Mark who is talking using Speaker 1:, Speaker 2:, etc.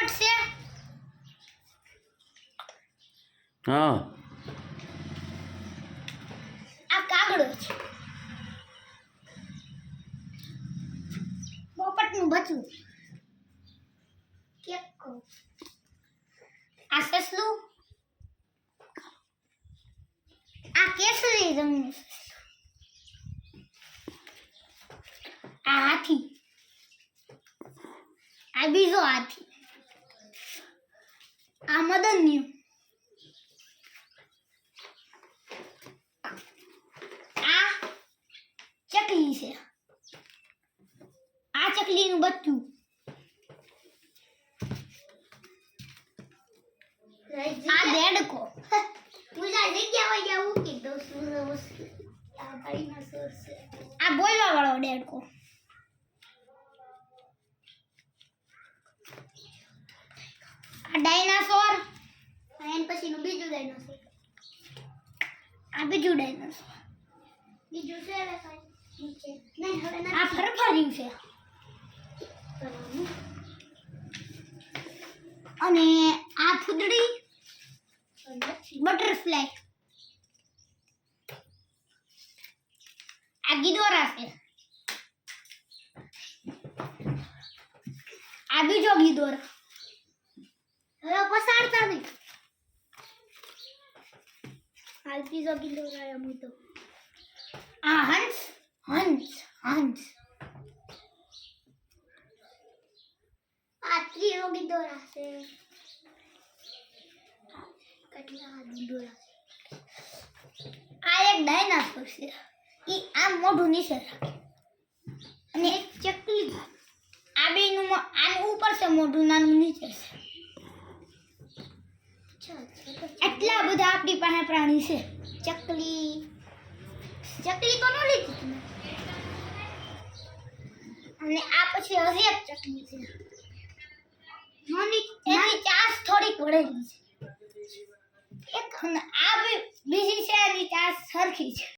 Speaker 1: પોપટ છે.
Speaker 2: હા
Speaker 1: આ કાગડો છે. પોપટનું બચ્ચું. કેકો. આ સસલું. આ કેસરી રંગનું. આ હાથી. આ બીજો હાથી. આ મદન્યું. આ ચકલી છે. આ ચકલીનું બચ્ચું. આ દેડકો. મુજા જગ્યા વઈ ગયા ઉકી દો આ ડાયનાસોર છે. આ બોલવા વાળો દેડકો. આ ડાયનાસોર. એન પછીનું બીજું ડાયનાસોર. આ બીજું ડાયનાસોર. બીજું છે હવે કાઈ નીચે નહીં હવે નથી. આ ફરફર્યું છે. અને આ ફૂદડી. બટરફ્લાય. આ ગીદોરા છે. આ બીજો ગીદોરા. હવે પસાડતા નહીં. આ બીજો ગીદોરા એમ તો. આ હંસ. આ ત્રીજો ગીદોરા છે. કેટલા ગીદોરા છે. આ એક ડાયનાસોર છે. ઈ આમ મોઢું નીચે રાખે. અને એક ચકલી. આ બેનું આનું ઉપર છે મોઢું, નાનું નીચે છે. એટલા બધા આપણી પાસે પ્રાણી છે. ચકલી તો ન લીધી તમે. અને આ પછી હજી એક ચકલી છે. એની ચાસ થોડીક વળેલી છે. એક આ બીજી છે એની ચાસ સરખી છે.